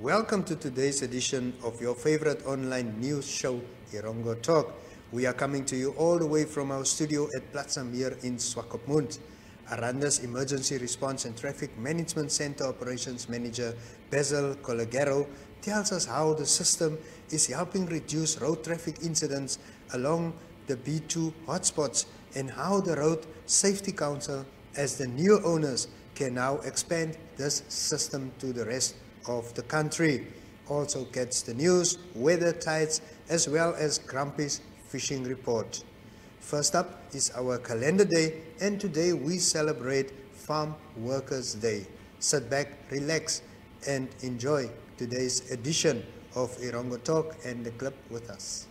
Welcome to today's edition of your favorite online news show, Erongo Talk. We are coming to you all the way from our studio at Platz Meer in Swakopmund. Arandis Emergency Response and Traffic Management Center Operations Manager Bazil Calogero tells us how the system is helping reduce road traffic incidents along the B2 hotspots and how the Road Safety Council, as the new owners, can now expand this system to the rest of the country. Also gets the news, weather tides, as well as Grumpy's fishing report. First up is our calendar day, and today we celebrate Farm Workers Day. Sit back, relax, and enjoy today's edition of Erongo Talk and the clip with us.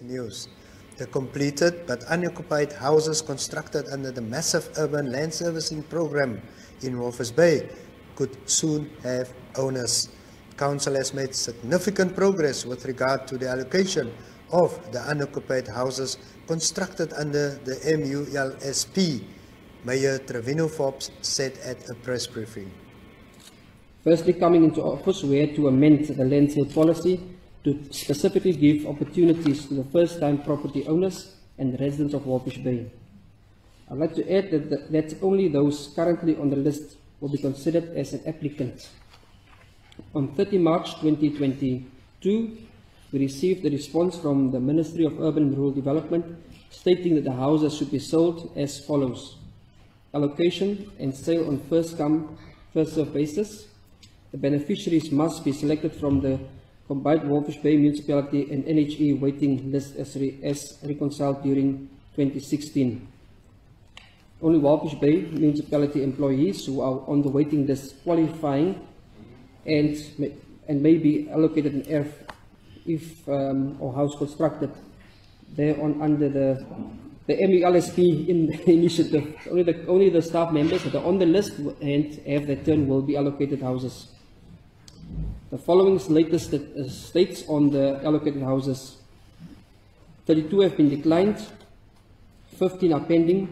News. The completed but unoccupied houses constructed under the massive urban land servicing program in Walvis Bay could soon have owners. Council has made significant progress with regard to the allocation of the unoccupied houses constructed under the MULSP, Mayor Trevino Forbes said at a press briefing. Firstly, coming into office, we had to amend the land sale policy to specifically give opportunities to the first-time property owners and residents of Walvis Bay. I'd like to add that only those currently on the list will be considered as an applicant. On 30 March 2022, we received a response from the Ministry of Urban and Rural Development stating that the houses should be sold as follows. Allocation and sale on first-come, first-served basis. The beneficiaries must be selected from the combined Walvis Bay Municipality and NHE waiting list as reconciled during 2016. Only Walvis Bay Municipality employees who are on the waiting list qualifying and may be allocated an ERF if or house constructed thereon under the MULSP initiative. Only the staff members that are on the list and have their turn will be allocated houses. The following is latest states on the allocated houses. 32 have been declined, 15 are pending,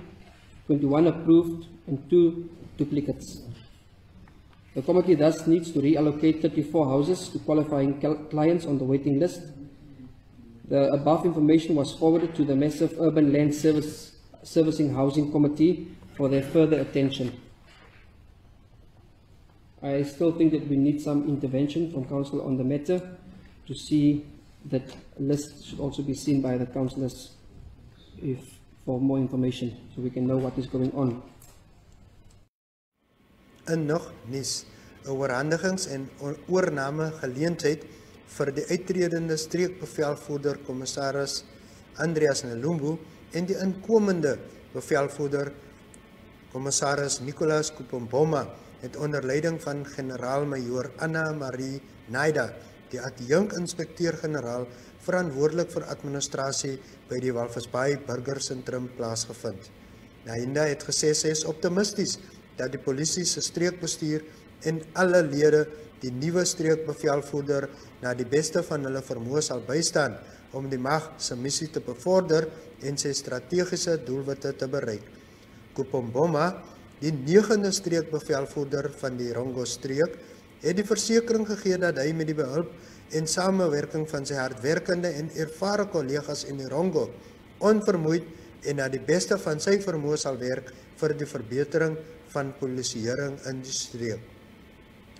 21 approved, and 2 duplicates. The committee thus needs to reallocate 34 houses to qualifying clients on the waiting list. The above information was forwarded to the Massive Urban Land Servicing Housing Committee for their further attention. I still think that we need some intervention from Council on the matter to see that list should also be seen by the councillors for more information so we can know what is going on. En nog nuus, 'n oorhandigings- en oorname geleentheid vir die uittredende streekbevelvoerder Commissaris Andreas Nelumbu en die inkomende bevelvoerder Commissaris Nicholas Kupomboma het onder leiding van generaal-majoor Anna Marie Naida, die adjunk-inspekteur-generaal verantwoordelik vir administrasie by die Walvis Bay Burgersentrum plaasgevind. Naida het gesê sy is optimisties dat die polisie se streekbestuur en alle lede die nuwe streekbevelvoerder na die beste van hulle vermoë sal bystaan om die mag se missie te bevorder en sy strategiese doelwitte te bereik. Kupomboma, die 9de streekbevelvoerder van die Erongo streek, het die versekering gegee dat hy met die behulp en samewerking van sy hardwerkende en ervare kollegas in Erongo onvermoeid en na die beste van sy vermoë sal werk vir die verbetering van polisieering in die streek.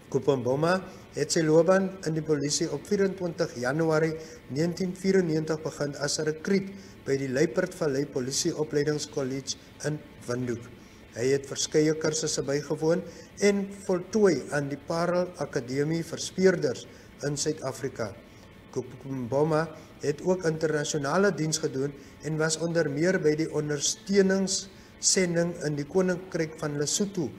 Kupomboma het sy loopbaan in die polisie op 24 Januarie 1994 begin as 'n rekruut by die Luiperdvallei Polisieopleidingskollege in Windhoek. Hy het verskeie kursusse bygewoon en voltooi aan die Parel Akademie vir Speurders in Suid-Afrika. Mboma het ook internasionale diens gedoen en was onder meer by die ondersteuningssending in die Koninkryk van Lesotho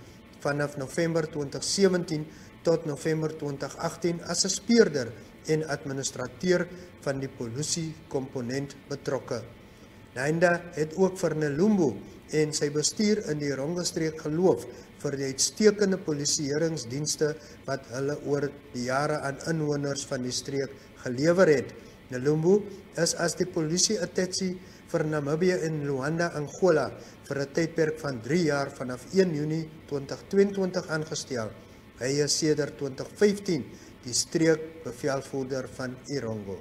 vanaf November 2017 tot November 2018 as 'n speurder en administrateur van die polisiekomponent betrokke. Nainda het ook vir Nelumbu en sy bestuur in die Erongo streek geloof vir die uitstekende polisieeringsdienste wat hulle oor die jare aan inwoners van die streek gelewer het. Nelumbu is as die polisie-attaché vir Namibië en Luanda, Angola vir 'n tydperk van 3 jaar vanaf 1 Junie 2022 aangestel. Hy is sedert 2015 die streekbevelvoerder van Erongo.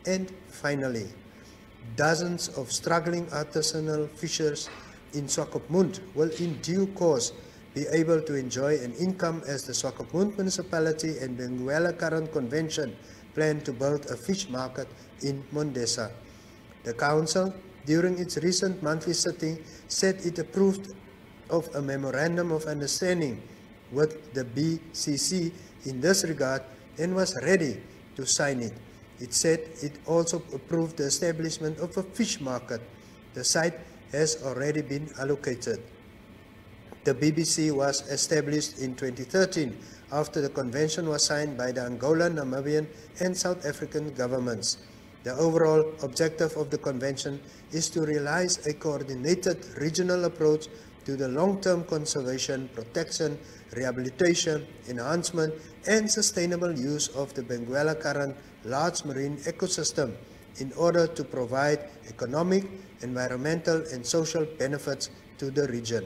And finally, dozens of struggling artisanal fishers in Swakopmund will in due course be able to enjoy an income as the Swakopmund Municipality and Benguela Current Convention plan to build a fish market in Mondesa. The council, during its recent monthly sitting, said it approved of a memorandum of understanding with the BCC in this regard and was ready to sign it. It said it also approved the establishment of a fish market. The site has already been allocated. The BBC was established in 2013 after the convention was signed by the Angolan, Namibian and South African governments. The overall objective of the convention is to realize a coordinated regional approach to the long-term conservation, protection, rehabilitation, enhancement and sustainable use of the Benguela Current large marine ecosystem in order to provide economic, environmental and social benefits to the region.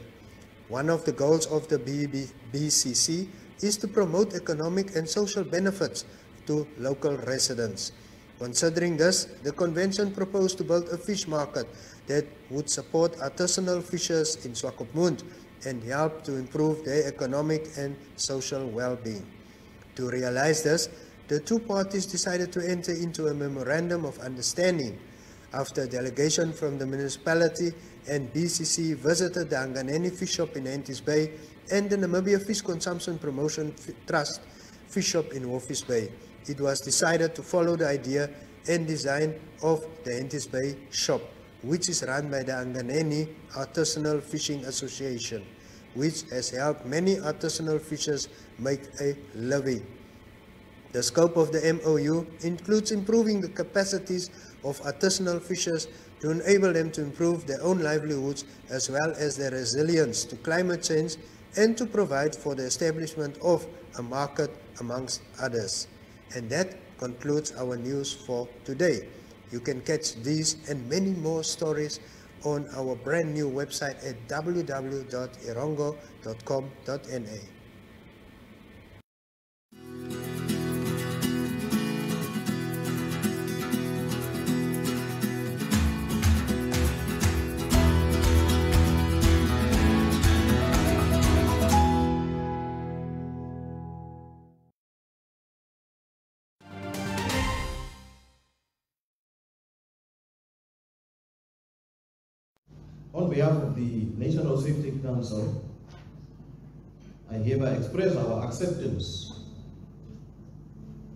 One of the goals of the BCC is to promote economic and social benefits to local residents. Considering this, the convention proposed to build a fish market that would support artisanal fishers in Swakopmund and help to improve their economic and social well-being. To realize this, the two parties decided to enter into a memorandum of understanding. After a delegation from the municipality and BCC visited the Anganeni Fish Shop in Henties Bay and the Namibia Fish Consumption Promotion Trust Fish Shop in Walvis Bay, it was decided to follow the idea and design of the Henties Bay shop, which is run by the Anganeni Artisanal Fishing Association, which has helped many artisanal fishers make a living. The scope of the MOU includes improving the capacities of artisanal fishers to enable them to improve their own livelihoods as well as their resilience to climate change and to provide for the establishment of a market amongst others. And that concludes our news for today. You can catch these and many more stories on our brand new website at www.erongo.com.na. On behalf of the National Safety Council, I hereby express our acceptance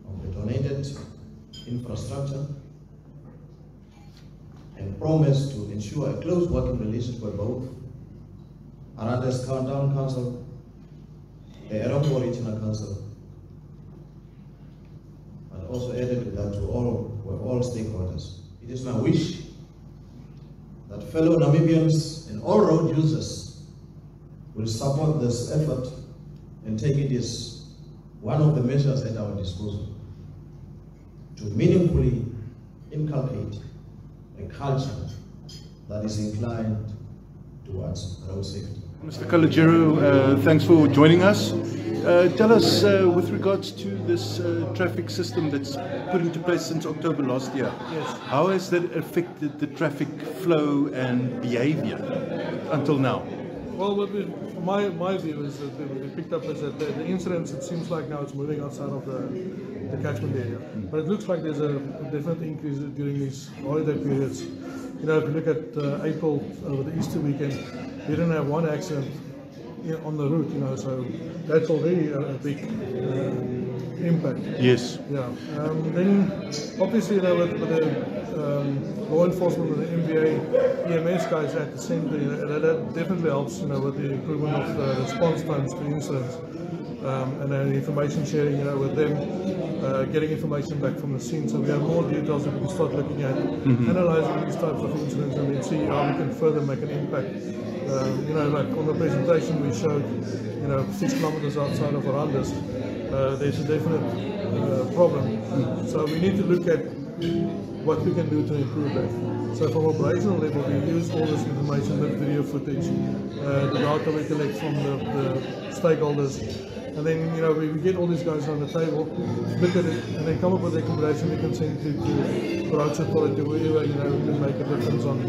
of the donated infrastructure and promise to ensure a close working relationship with both Arandis Town Council, the Erongo Regional Council, and also added to that to all stakeholders. It is my wish that fellow Namibians and all road users will support this effort and take it as one of the measures at our disposal to meaningfully inculcate a culture that is inclined towards road safety. Mr. Calogero, thanks for joining us. Tell us, with regards to this traffic system that's put into place since October last year, yes, how has that affected the traffic flow and behavior until now? Well, my view is that we picked up is that the incidents, it seems like now it's moving outside of the catchment area. But it looks like there's a definite increase during these holiday periods. You know, if you look at April, over the Easter weekend, we didn't have one accident on the route, you know, so that's already a big impact. Yes. Yeah. Then obviously, you know, with the law enforcement, with the MVA, EMS guys at the centre, you know, that definitely helps, you know, with the improvement of the response times to incidents, and then information sharing, you know, with them, getting information back from the scene, so we have more details that we can start looking at, analysing these types of incidents, and then see how we can further make an impact. You know, like on the presentation we showed, you know, 6 kilometres outside of Arandis, there's a definite problem. So we need to look at what we can do to improve that. So from operational level, we use all this information, that video footage, the data we collect from the stakeholders, and then, you know, we get all these guys on the table, look at it, and then come up with a recommendation we can send to road authority, wherever, you know, we can make a difference on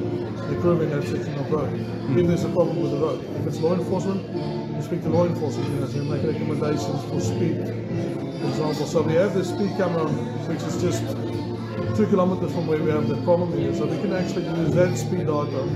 improving that section of road. If there's a problem with the road, if it's law enforcement, you speak to law enforcement, you know, so make recommendations for speed, for example. So we have the speed camera, which is just 2 kilometers from where we have the problem here, so we can actually use that speed data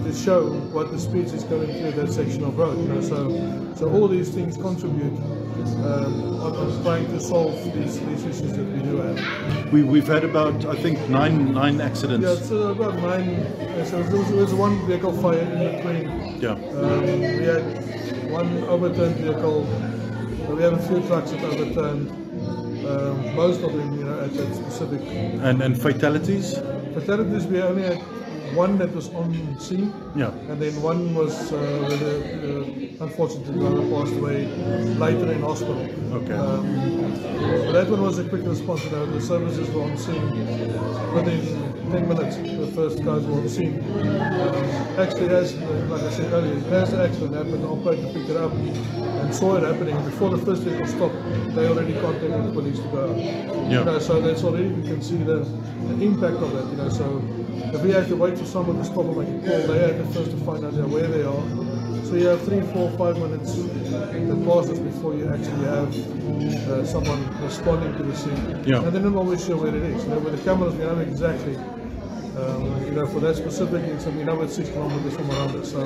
to show what the speeds is going through that section of road. You know, so all these things contribute on trying to solve these issues that we do have. We've had about, I think, nine accidents. Yeah, so about 9. So there was one vehicle fire in between. Yeah. We had one overturned vehicle. We have a few trucks that overturned. Most of them, you know, at that specific. And fatalities? Fatalities, we only had one that was on scene. Yeah. And then one was where the unfortunately driver passed away later in hospital. Okay. But that one was a quick response. You know, the services were on scene within 10 minutes. The first guys were on scene. Actually, as like I said earlier, as the accident happened, the operator picked it up and saw it happening. Before the first vehicle stopped, they already contacted the police to go out. Yeah. You know, so that's already, you can see the impact of that. You know, so if we had to wait for someone to stop and make a call, they had to first to find out where they are. So you have 3, 4, 5 minutes that passes before you actually have someone responding to the scene. Yeah. And they're not always sure where it is. You know, with the cameras, we know exactly. You know, for that specific incident, we know it's 6 kilometers from Arandis, so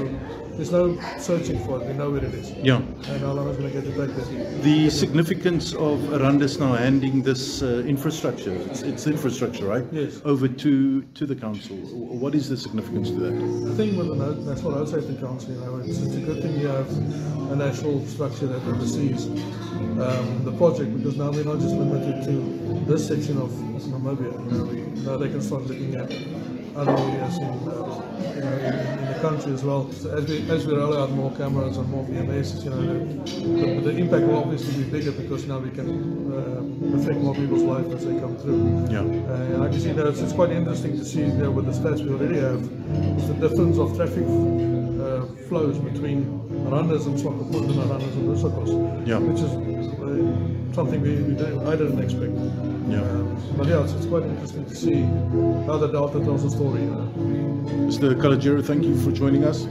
there's no searching for it. We know where it is. Yeah. And how long it's going to get to take there. The significance of Arandis now handing this infrastructure, it's infrastructure, right? Yes. Over to the council. What is the significance to that? I think with the National Road Safety Council, you know, it's a good thing you have a national structure that oversees the project, because now we're not just limited to this section of Namibia. You know, now they can start looking at other areas in the country as well. So as we roll out more cameras and more VMAs, you know, the impact will obviously be bigger, because now we can affect more people's lives as they come through. Yeah. Like you see, it's quite interesting to see there with the stats we already have, is the difference of traffic flows between Arandis and Swakopmund and Arandis and Rusakos, Yeah. which is something I didn't expect. Yeah. But yeah, it's quite interesting to see how the data tells a story. Mr. Calogero, thank you for joining us.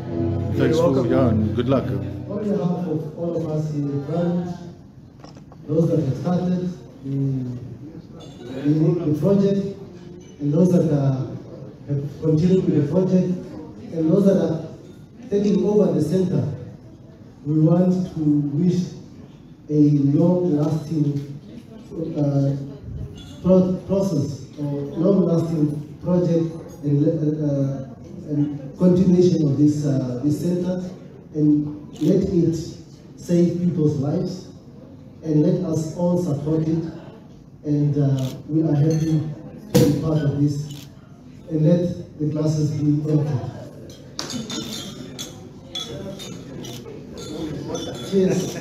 Thanks You're welcome. and good luck. On behalf of all of us in the branch, those that have started the project, and those that have continued with the project, and those that are taking over the center, we want to wish a long-lasting process or long-lasting project and continuation of this center, and let it save people's lives, and let us all support it, and we are happy to be part of this, and let the classes be empty. Cheers.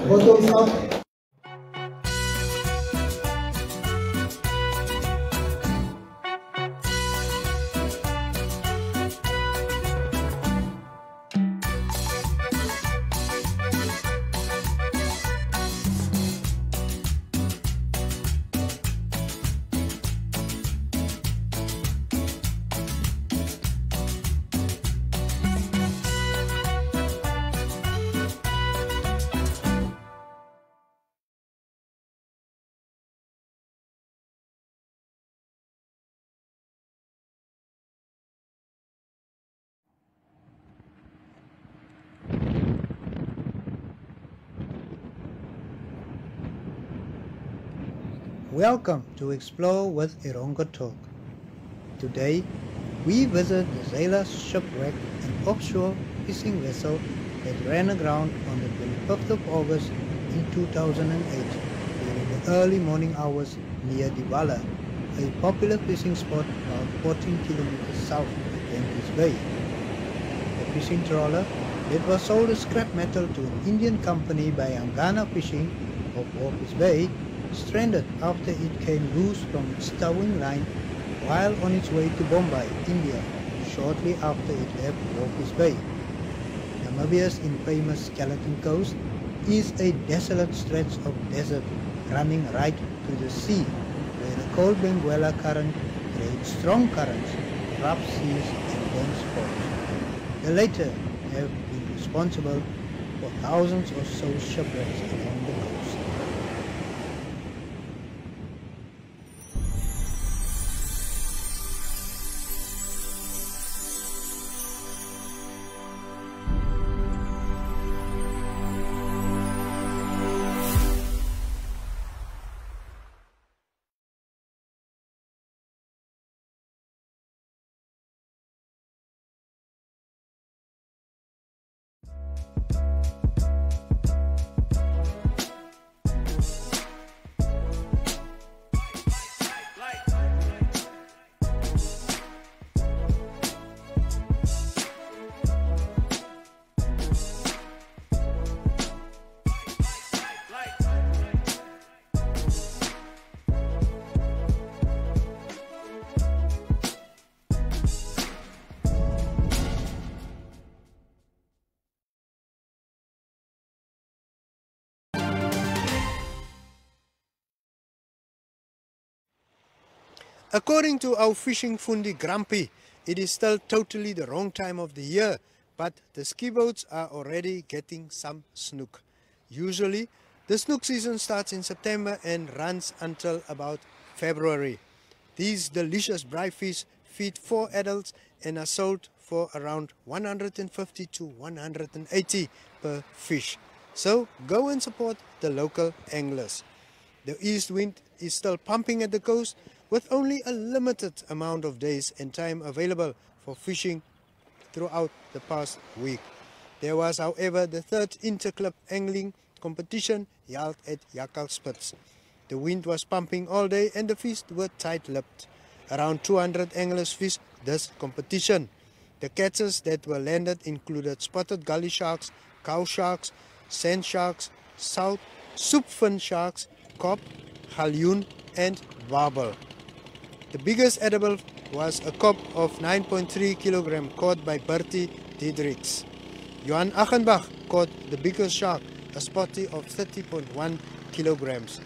Bottoms up. Welcome to Explore with Erongo Talk. Today, we visit the Zela shipwreck, an offshore fishing vessel that ran aground on the 25th of August in 2008 during the early morning hours near Diwala, a popular fishing spot about 14 kilometers south of Arandis Bay. The fishing trawler that was sold as scrap metal to an Indian company by Angana Fishing of Walvis Bay stranded after it came loose from its towing line while on its way to Bombay, India, shortly after it left Walvis Bay. Namibia's infamous Skeleton Coast is a desolate stretch of desert running right to the sea, where the cold Benguela current creates strong currents, rough seas and dense fogs. The latter have been responsible for thousands or so shipwrecks along the coast. According to our fishing fundi Grumpy, it is still totally the wrong time of the year, but the ski boats are already getting some snook. Usually, the snook season starts in September and runs until about February. These delicious braai fish feed 4 adults and are sold for around 150 to 180 per fish. So go and support the local anglers. The east wind is still pumping at the coast, with only a limited amount of days and time available for fishing throughout the past week. There was, however, the 3rd interclub angling competition held at Jakkalspits. The wind was pumping all day and the fish were tight-lipped. Around 200 anglers fished this competition. The catches that were landed included spotted gully sharks, cow sharks, sand sharks, soupfin sharks, kop, galjoen and barbel. The biggest edible was a kop of 9.3 kg caught by Bertie Diedrichs. Johan Achenbach caught the biggest shark, a spotty of 30.1 kilograms.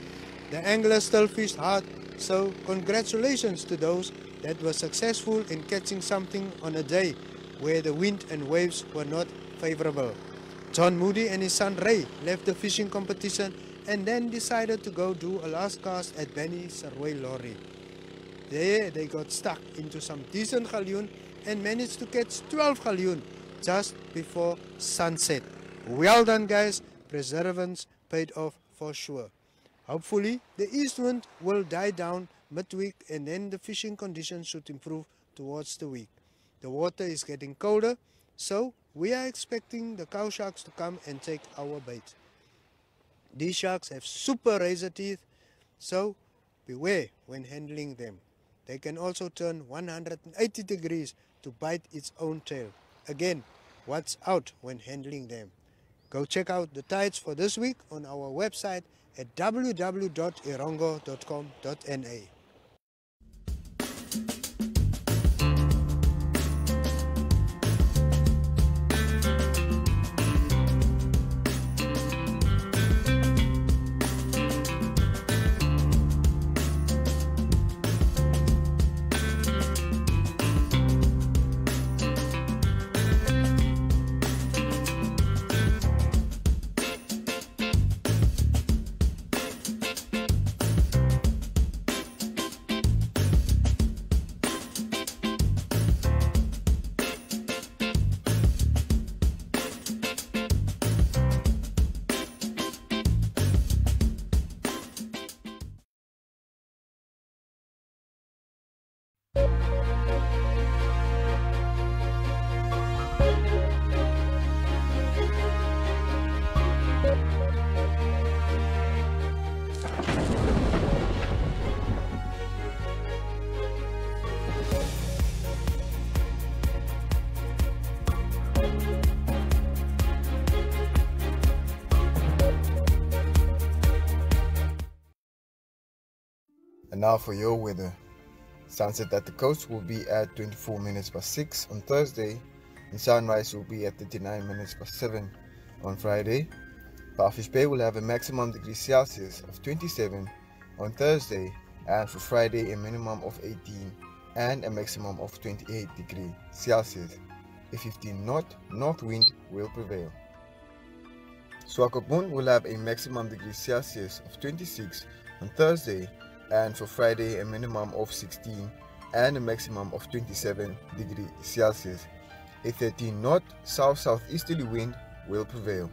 The anglers still fished hard, so congratulations to those that were successful in catching something on a day where the wind and waves were not favorable. John Moody and his son Ray left the fishing competition and then decided to go do a last cast at Benny Sarway Lorry. There they got stuck into some decent galjoen and managed to catch 12 galjoen just before sunset. Well done guys, perseverance paid off for sure. Hopefully the east wind will die down midweek and then the fishing conditions should improve towards the week. The water is getting colder, so we are expecting the cow sharks to come and take our bait. These sharks have super razor teeth, so beware when handling them. They can also turn 180 degrees to bite its own tail. Again, watch out when handling them. Go check out the tides for this week on our website at www.erongo.com.na. And now for your weather. Sunset at the coast will be at 24 minutes past 6 on Thursday, and sunrise will be at 39 minutes past 7 on Friday. Parfish Bay will have a maximum degree Celsius of 27 on Thursday, and for Friday a minimum of 18 and a maximum of 28 degrees Celsius. A 15 knot north wind will prevail. Swakopmund will have a maximum degree Celsius of 26 on Thursday, and for Friday a minimum of 16 and a maximum of 27 degrees Celsius. A 13 knot south-southeasterly wind will prevail.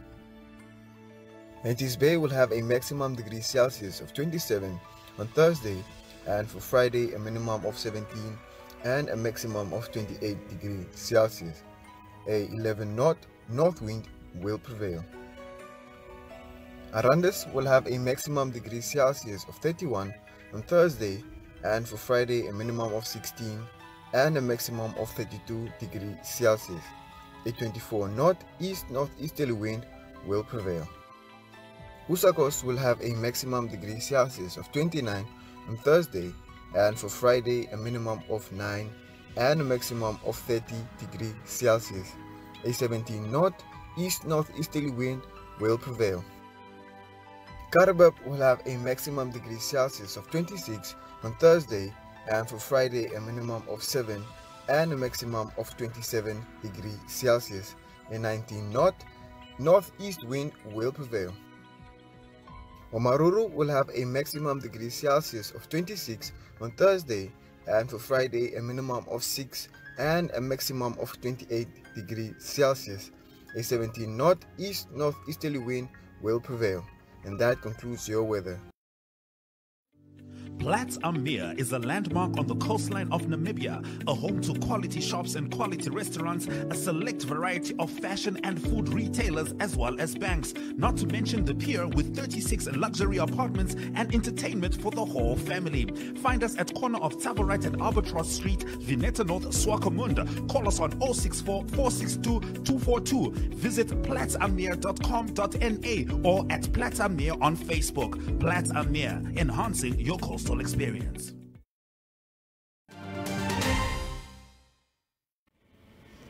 Arandis Bay will have a maximum degree Celsius of 27 on Thursday, and for Friday a minimum of 17 and a maximum of 28 degrees Celsius. A 11 knot north wind will prevail. Arandis will have a maximum degree Celsius of 31 on Thursday, and for Friday a minimum of 16 and a maximum of 32 degrees Celsius. A 24 knot east-northeasterly wind will prevail. Usakos will have a maximum degree Celsius of 29 on Thursday, and for Friday a minimum of 9 and a maximum of 30 degrees Celsius. A 17 knot east-northeasterly wind will prevail. Karabab will have a maximum degree Celsius of 26 on Thursday, and for Friday a minimum of 7 and a maximum of 27 degrees Celsius. A 19 knot northeast wind will prevail. Omaruru will have a maximum degree Celsius of 26 on Thursday, and for Friday a minimum of 6 and a maximum of 28 degrees Celsius. A 17 knot east-northeasterly wind will prevail. And that concludes your weather. Platz Meer is a landmark on the coastline of Namibia, a home to quality shops and quality restaurants, a select variety of fashion and food retailers, as well as banks, not to mention the pier with 36 luxury apartments and entertainment for the whole family. Find us at corner of Tabarite and Albatross Street, Vineta North, Swakopmund. Call us on 064 462 242. Visit platzamir.com.na or at Platz Meer on Facebook. Platz Meer, enhancing your coastal experience.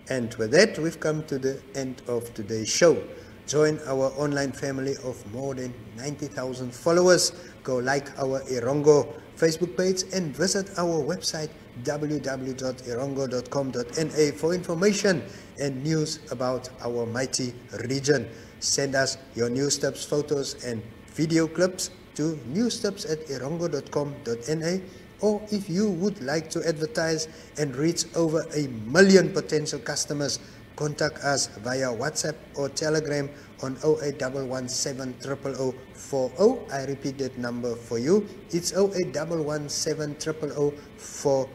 And with that, we've come to the end of today's show. Join our online family of more than 90,000 followers. Go like our Erongo Facebook page and visit our website www.erongo.com.na for information and news about our mighty region. Send us your news tips, photos and video clips to newstips@erongo.com.na, or if you would like to advertise and reach over 1 million potential customers, contact us via WhatsApp or Telegram on 0811700040. I repeat that number for you. It's 0811700040.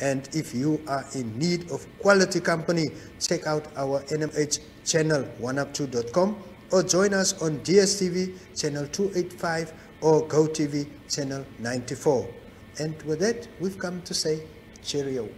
And if you are in need of quality company, check out our NMH channel 1up2.com, or join us on DSTV channel 285 or GoTV channel 94. And with that, we've come to say cheerio.